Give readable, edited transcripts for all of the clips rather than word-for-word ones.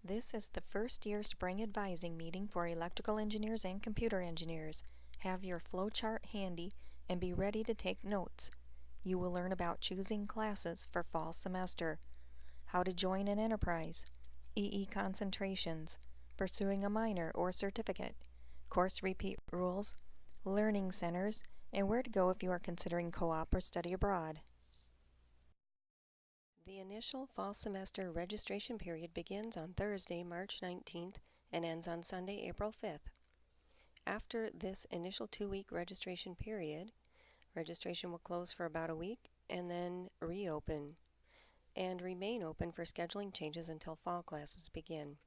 This is the first year spring advising meeting for electrical engineers and computer engineers. Have your flowchart handy and be ready to take notes. You will learn about choosing classes for fall semester, how to join an enterprise, EE concentrations, pursuing a minor or certificate, course repeat rules, learning centers, and where to go if you are considering co-op or study abroad. The initial fall semester registration period begins on Thursday, March 19th and ends on Sunday, April 5th. After this initial 2-week registration period, registration will close for about a week and then reopen and remain open for scheduling changes until fall classes begin.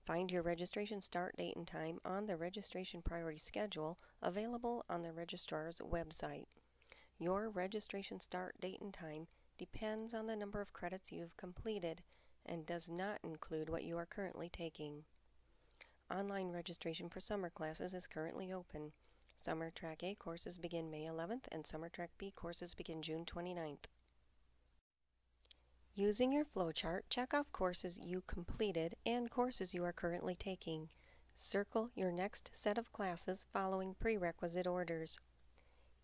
Find your registration start date and time on the registration priority schedule available on the registrar's website. Your registration start date and time depends on the number of credits you've completed and does not include what you are currently taking. Online registration for summer classes is currently open. Summer Track A courses begin May 11th and Summer Track B courses begin June 29th. Using your flowchart, check off courses you completed and courses you are currently taking. Circle your next set of classes following prerequisite orders.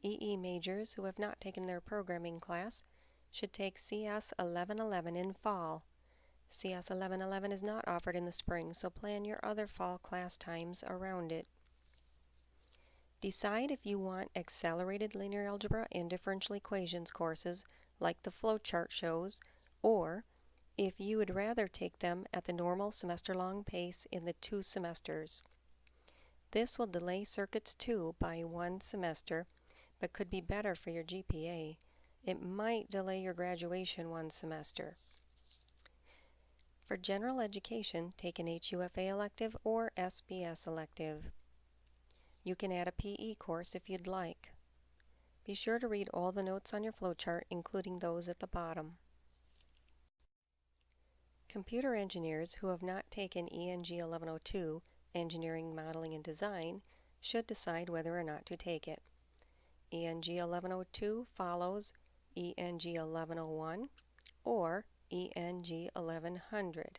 EE majors who have not taken their programming class should take CS 1111 in fall. CS 1111 is not offered in the spring, so plan your other fall class times around it. Decide if you want accelerated linear algebra and differential equations courses like the flowchart shows, or if you would rather take them at the normal semester-long pace in the 2 semesters. This will delay Circuits 2 by 1 semester, but could be better for your GPA. It might delay your graduation 1 semester. For general education, take an HUFA elective or SBS elective. You can add a PE course if you'd like. Be sure to read all the notes on your flowchart, including those at the bottom. Computer engineers who have not taken ENG 1102, Engineering, Modeling, and Design, should decide whether or not to take it. ENG 1102 follows ENG 1101 or ENG 1100.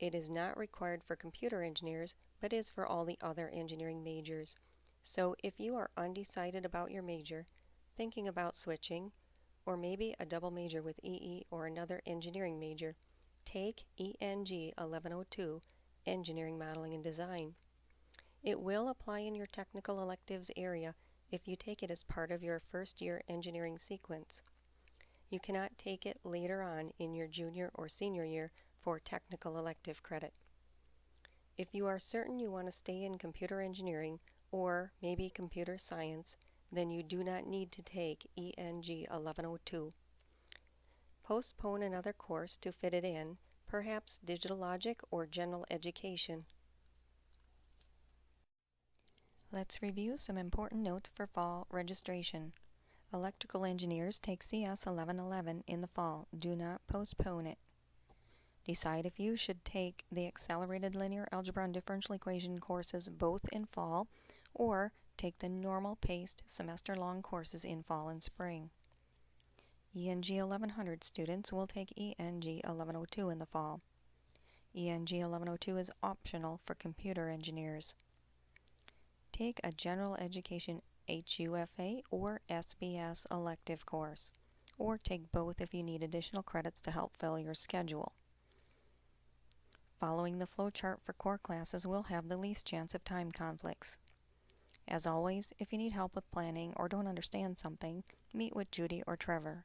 It is not required for computer engineers, but is for all the other engineering majors. So if you are undecided about your major, thinking about switching, or maybe a double major with EE or another engineering major, take ENG 1102, Engineering, Modeling, and Design. It will apply in your technical electives area if you take it as part of your first-year engineering sequence. You cannot take it later on in your junior or senior year for technical elective credit. If you are certain you want to stay in computer engineering or maybe computer science, then you do not need to take ENG 1102. Postpone another course to fit it in, perhaps digital logic or general education. Let's review some important notes for fall registration. Electrical engineers take CS 1111 in the fall. Do not postpone it. Decide if you should take the accelerated linear algebra and differential equation courses both in fall, or take the normal paced semester-long courses in fall and spring. ENG 1100 students will take ENG 1102 in the fall. ENG 1102 is optional for computer engineers. Take a general education HUFA or SBS elective course, or take both if you need additional credits to help fill your schedule. Following the flowchart for core classes will have the least chance of time conflicts. As always, if you need help with planning or don't understand something, meet with Judy or Trevor.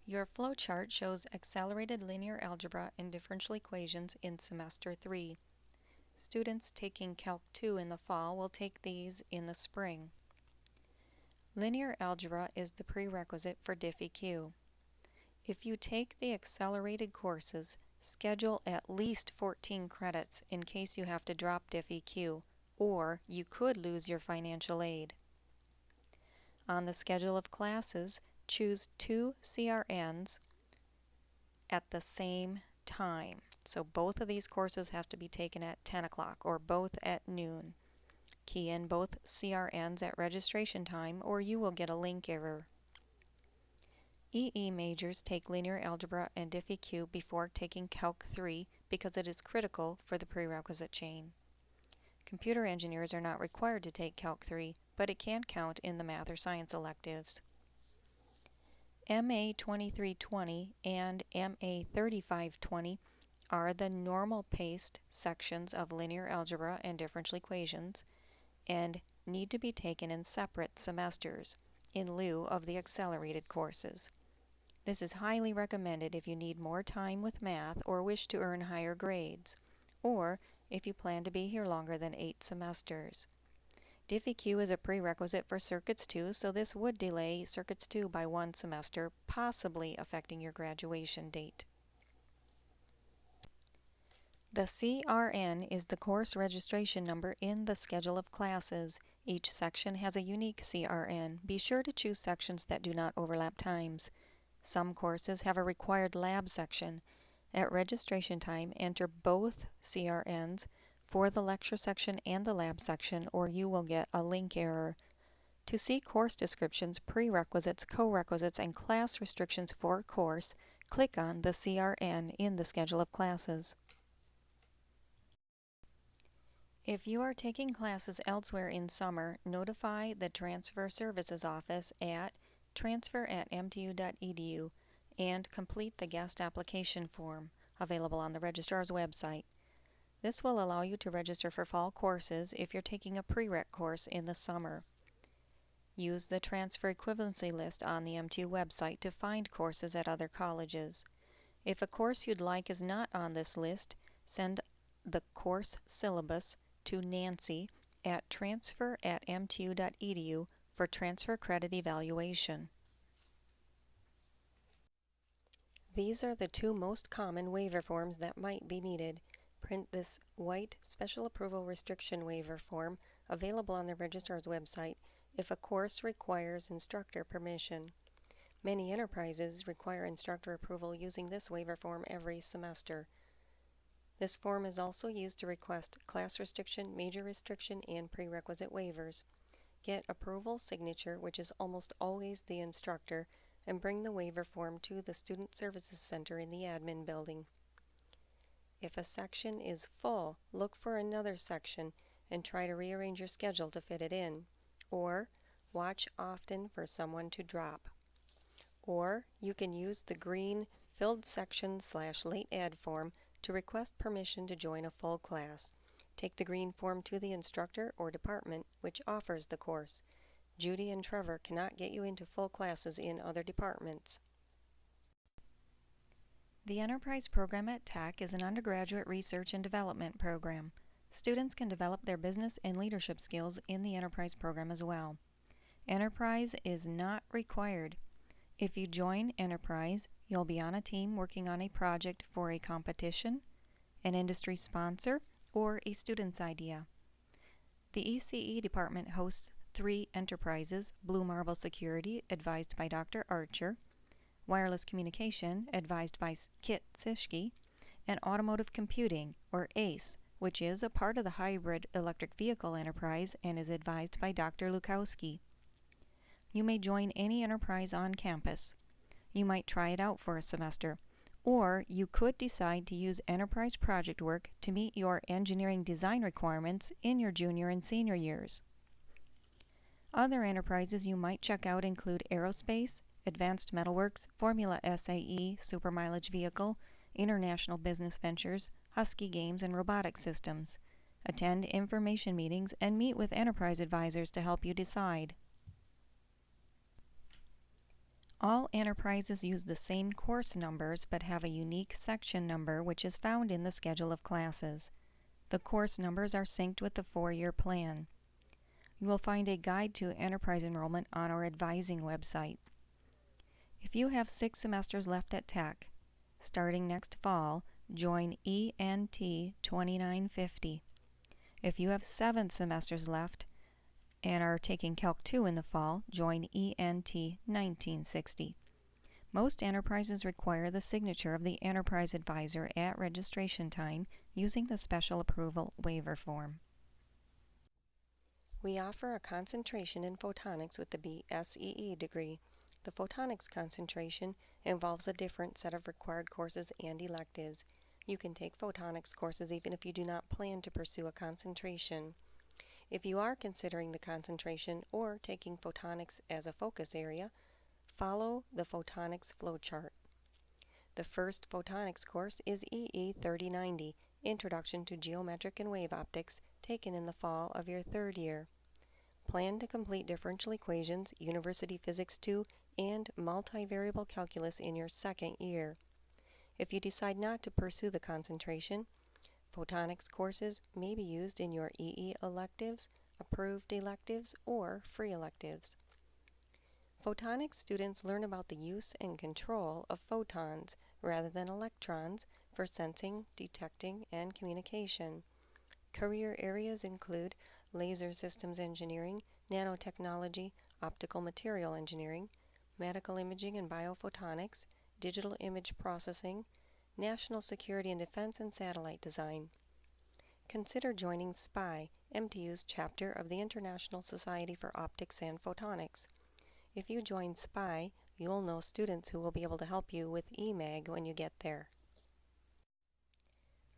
Your flowchart shows accelerated linear algebra and differential equations in semester 3. Students taking Calc 2 in the fall will take these in the spring. Linear algebra is the prerequisite for Diff-EQ. If you take the accelerated courses, schedule at least 14 credits in case you have to drop Diff-EQ, or you could lose your financial aid. On the schedule of classes, choose 2 CRNs at the same time. So both of these courses have to be taken at 10 o'clock or both at noon. Key in both CRNs at registration time or you will get a link error. EE majors take linear algebra and DiffEq before taking Calc 3 because it is critical for the prerequisite chain. Computer engineers are not required to take Calc 3, but it can count in the math or science electives. MA 2320 and MA 3520 are the normal-paced sections of linear algebra and differential equations and need to be taken in separate semesters in lieu of the accelerated courses. This is highly recommended if you need more time with math or wish to earn higher grades, or if you plan to be here longer than 8 semesters. DiffEq is a prerequisite for Circuits 2, so this would delay Circuits 2 by 1 semester, possibly affecting your graduation date. The CRN is the course registration number in the schedule of classes. Each section has a unique CRN. Be sure to choose sections that do not overlap times. Some courses have a required lab section. At registration time, enter both CRNs for the lecture section and the lab section, or you will get a link error. To see course descriptions, prerequisites, co-requisites, and class restrictions for a course, click on the CRN in the schedule of classes. If you are taking classes elsewhere in summer, notify the Transfer Services Office at transfer@mtu.edu and complete the guest application form available on the registrar's website. This will allow you to register for fall courses if you're taking a prereq course in the summer. Use the transfer equivalency list on the MTU website to find courses at other colleges. If a course you'd like is not on this list, send the course syllabus to Nancy at transfer@mtu.edu for transfer credit evaluation. These are the 2 most common waiver forms that might be needed. Print this white Special Approval Restriction Waiver form available on the registrar's website if a course requires instructor permission. Many enterprises require instructor approval using this waiver form every semester. This form is also used to request class restriction, major restriction, and prerequisite waivers. Get approval signature, which is almost always the instructor, and bring the waiver form to the Student Services Center in the admin building. If a section is full, look for another section and try to rearrange your schedule to fit it in, or watch often for someone to drop. Or you can use the green filled section/late add form to request permission to join a full class. Take the green form to the instructor or department which offers the course. Judy and Trevor cannot get you into full classes in other departments. The Enterprise Program at Tech is an undergraduate research and development program. Students can develop their business and leadership skills in the Enterprise program as well. Enterprise is not required. If you join Enterprise, you'll be on a team working on a project for a competition, an industry sponsor, or a student's idea. The ECE department hosts 3 enterprises: Blue Marble Security, advised by Dr. Archer, Wireless Communication, advised by Kit Sischke, and Automotive Computing, or ACE, which is a part of the Hybrid Electric Vehicle Enterprise and is advised by Dr. Lukowski. You may join any enterprise on campus. You might try it out for a semester, or you could decide to use enterprise project work to meet your engineering design requirements in your junior and senior years. Other enterprises you might check out include Aerospace, Advanced Metalworks, Formula SAE, Super Mileage Vehicle, International Business Ventures, Husky Games, and Robotic Systems. Attend information meetings and meet with enterprise advisors to help you decide. All enterprises use the same course numbers but have a unique section number which is found in the schedule of classes. The course numbers are synced with the 4-year plan. You will find a guide to enterprise enrollment on our advising website. If you have 6 semesters left at Tech, starting next fall, join ENT 2950. If you have 7 semesters left and are taking Calc 2 in the fall, join ENT 1960. Most enterprises require the signature of the enterprise advisor at registration time using the special approval waiver form. We offer a concentration in photonics with the BSEE degree. The photonics concentration involves a different set of required courses and electives. You can take photonics courses even if you do not plan to pursue a concentration. If you are considering the concentration or taking photonics as a focus area, follow the photonics flowchart. The first photonics course is EE 3090, Introduction to Geometric and Wave Optics, taken in the fall of your third year. Plan to complete differential equations, University Physics 2, and multivariable calculus in your second year. If you decide not to pursue the concentration, photonics courses may be used in your EE electives, approved electives, or free electives. Photonics students learn about the use and control of photons rather than electrons for sensing, detecting, and communication. Career areas include laser systems engineering, nanotechnology, optical material engineering, medical imaging and biophotonics, digital image processing, national security and defense, and satellite design. Consider joining SPI, MTU's chapter of the International Society for Optics and Photonics. If you join SPI, you'll know students who will be able to help you with EMAG when you get there.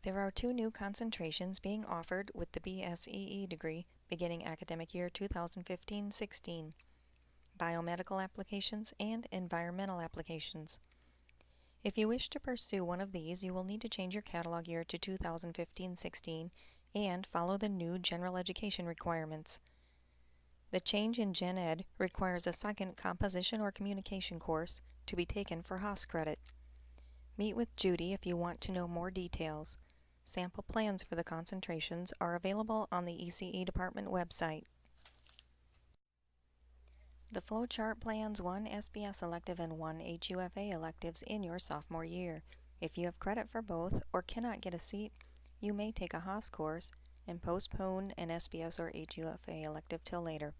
There are 2 new concentrations being offered with the BSEE degree beginning academic year 2015-16, biomedical applications and environmental applications. If you wish to pursue one of these, you will need to change your catalog year to 2015-16 and follow the new general education requirements. The change in Gen Ed requires a second composition or communication course to be taken for Haas credit. Meet with Judy if you want to know more details. Sample plans for the concentrations are available on the ECE department website. The flowchart plans 1 SBS elective and 1 HUFA electives in your sophomore year. If you have credit for both or cannot get a seat, you may take a Haas course and postpone an SBS or HUFA elective till later.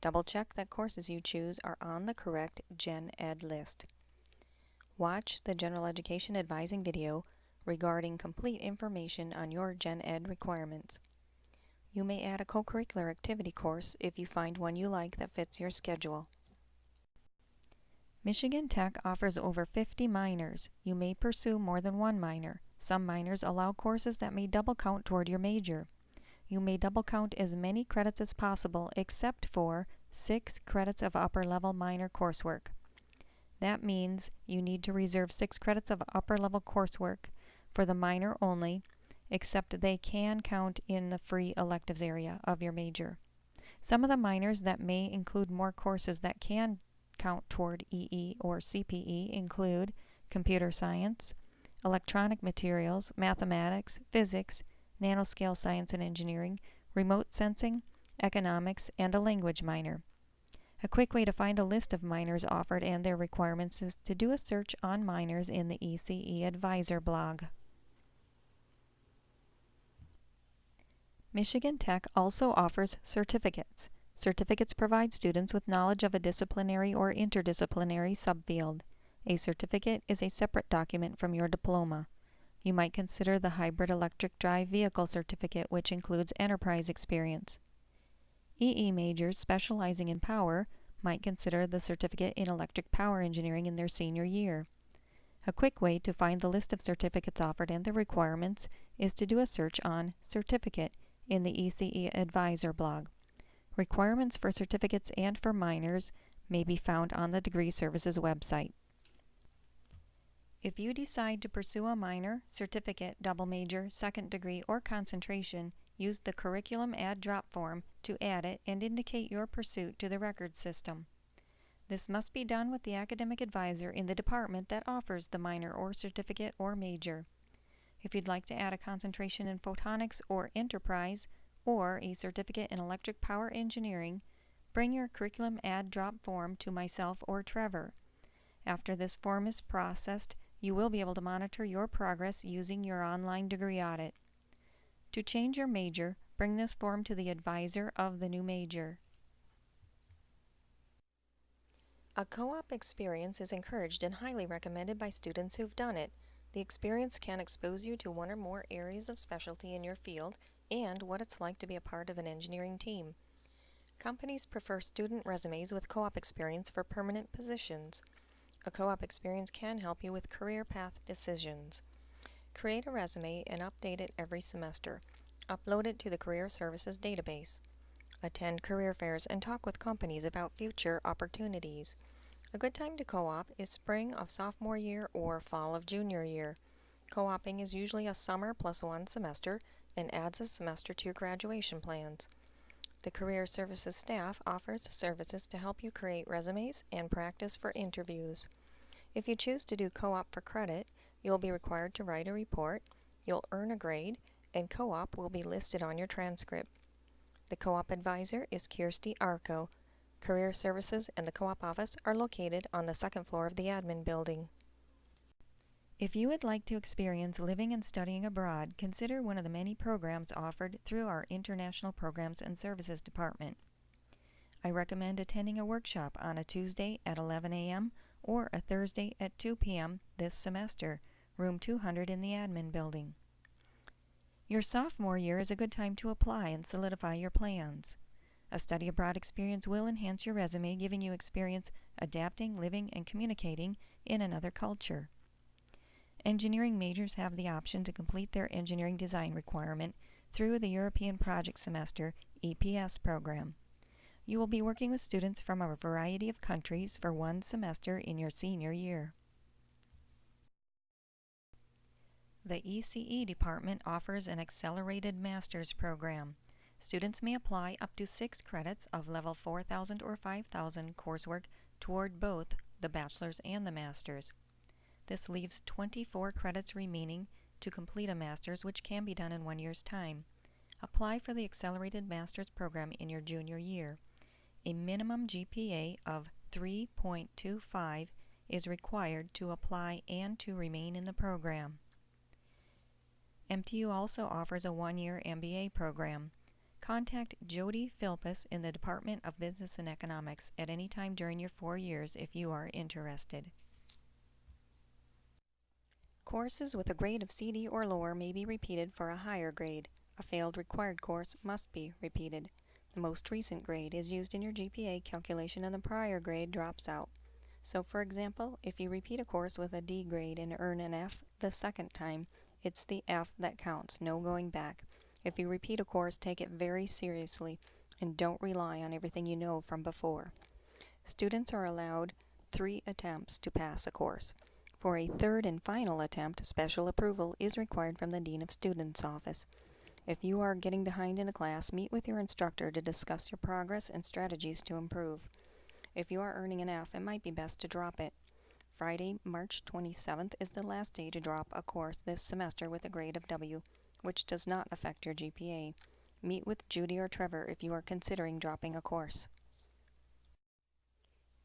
Double check that courses you choose are on the correct Gen Ed list. Watch the General Education Advising video regarding complete information on your Gen Ed requirements. You may add a co-curricular activity course if you find one you like that fits your schedule. Michigan Tech offers over 50 minors. You may pursue more than one minor. Some minors allow courses that may double count toward your major. You may double count as many credits as possible except for 6 credits of upper-level minor coursework. That means you need to reserve 6 credits of upper-level coursework for the minor only, except they can count in the free electives area of your major. Some of the minors that may include more courses that can count toward EE or CPE include computer science, electronic materials, mathematics, physics, nanoscale science and engineering, remote sensing, economics, and a language minor. A quick way to find a list of minors offered and their requirements is to do a search on minors in the ECE Advisor blog. Michigan Tech also offers certificates. Certificates provide students with knowledge of a disciplinary or interdisciplinary subfield. A certificate is a separate document from your diploma. You might consider the Hybrid Electric Drive Vehicle Certificate, which includes enterprise experience. EE majors specializing in power might consider the Certificate in Electric Power Engineering in their senior year. A quick way to find the list of certificates offered and the requirements is to do a search on Certificate in the ECE Advisor blog. Requirements for certificates and for minors may be found on the Degree Services website. If you decide to pursue a minor, certificate, double major, second degree, or concentration, use the Curriculum Add Drop form to add it and indicate your pursuit to the record system. This must be done with the academic advisor in the department that offers the minor or certificate or major. If you'd like to add a concentration in photonics or enterprise, or a certificate in electric power engineering, bring your Curriculum Add Drop form to myself or Trevor. After this form is processed, you will be able to monitor your progress using your online degree audit. To change your major, bring this form to the advisor of the new major. A co-op experience is encouraged and highly recommended by students who've done it. The experience can expose you to one or more areas of specialty in your field and what it's like to be a part of an engineering team. Companies prefer student resumes with co-op experience for permanent positions. A co-op experience can help you with career path decisions. Create a resume and update it every semester. Upload it to the Career Services database. Attend career fairs and talk with companies about future opportunities. A good time to co-op is spring of sophomore year or fall of junior year. Co-oping is usually a summer plus one semester and adds a semester to your graduation plans. The Career Services staff offers services to help you create resumes and practice for interviews. If you choose to do co-op for credit, you'll be required to write a report, you'll earn a grade, and co-op will be listed on your transcript. The co-op advisor is Kirsty Arco. Career Services and the co-op office are located on the second floor of the admin building. If you would like to experience living and studying abroad, consider one of the many programs offered through our International Programs and Services Department. I recommend attending a workshop on a Tuesday at 11 a.m. or a Thursday at 2 p.m. this semester, room 200 in the admin building. Your sophomore year is a good time to apply and solidify your plans. A study abroad experience will enhance your resume, giving you experience adapting, living, and communicating in another culture. Engineering majors have the option to complete their engineering design requirement through the European Project Semester EPS program. You will be working with students from a variety of countries for one semester in your senior year. The ECE department offers an accelerated master's program. Students may apply up to 6 credits of level 4,000 or 5,000 coursework toward both the bachelor's and the master's. This leaves 24 credits remaining to complete a master's, which can be done in 1 year's time. Apply for the accelerated master's program in your junior year. A minimum GPA of 3.25 is required to apply and to remain in the program. MTU also offers a 1-year MBA program. Contact Jody Philpus in the Department of Business and Economics at any time during your 4 years if you are interested. Courses with a grade of CD or lower may be repeated for a higher grade. A failed required course must be repeated. The most recent grade is used in your GPA calculation and the prior grade drops out. So for example, if you repeat a course with a D grade and earn an F the second time, it's the F that counts, no going back. If you repeat a course, take it very seriously and don't rely on everything you know from before. Students are allowed 3 attempts to pass a course. For a third and final attempt, special approval is required from the Dean of Students' office. If you are getting behind in a class, meet with your instructor to discuss your progress and strategies to improve. If you are earning an F, it might be best to drop it. Friday, March 27th is the last day to drop a course this semester with a grade of W, which does not affect your GPA. Meet with Judy or Trevor if you are considering dropping a course.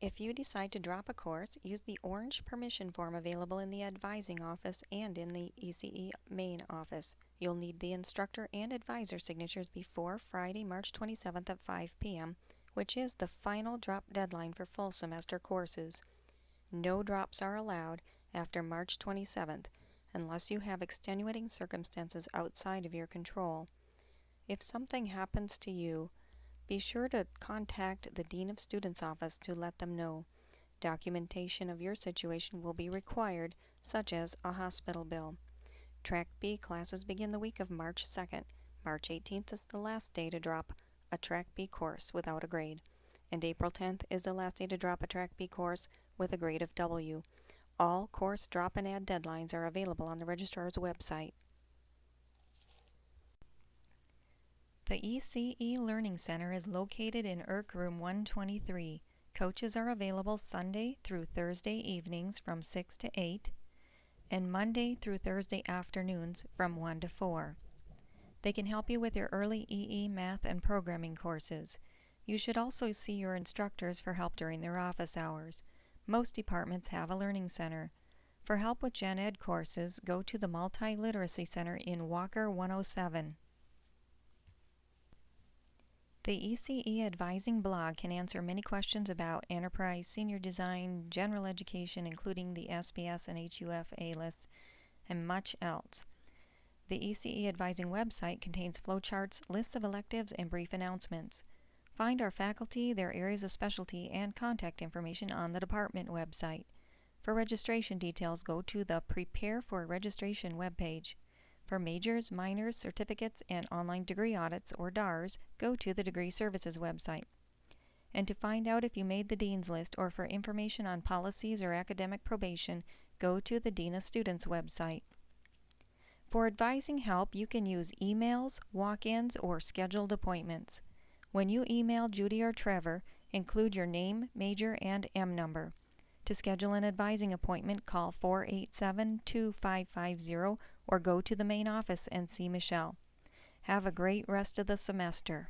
If you decide to drop a course, use the orange permission form available in the advising office and in the ECE main office. You'll need the instructor and advisor signatures before Friday, March 27th at 5 p.m., which is the final drop deadline for full semester courses. No drops are allowed after March 27th unless you have extenuating circumstances outside of your control. If something happens to you, be sure to contact the Dean of Students' office to let them know. Documentation of your situation will be required, such as a hospital bill. Track B classes begin the week of March 2nd. March 18th is the last day to drop a Track B course without a grade, and April 10th is the last day to drop a Track B course with a grade of W. All course drop and add deadlines are available on the registrar's website. The ECE Learning Center is located in ERC Room 123. Coaches are available Sunday through Thursday evenings from 6 to 8 and Monday through Thursday afternoons from 1 to 4. They can help you with your early EE math and programming courses. You should also see your instructors for help during their office hours. Most departments have a learning center. For help with Gen Ed courses, go to the Multi-Literacy Center in Walker 107. The ECE Advising blog can answer many questions about enterprise, senior design, general education, including the SBS and HUF A-lists, and much else. The ECE Advising website contains flowcharts, lists of electives, and brief announcements. Find our faculty, their areas of specialty, and contact information on the department website. For registration details, go to the Prepare for Registration webpage. For majors, minors, certificates, and online degree audits, or DARS, go to the Degree Services website. And to find out if you made the Dean's List or for information on policies or academic probation, go to the Dean of Students website. For advising help, you can use emails, walk-ins, or scheduled appointments. When you email Judy or Trevor, include your name, major, and M number. To schedule an advising appointment, call 487-2550 or go to the main office and see Michelle. Have a great rest of the semester.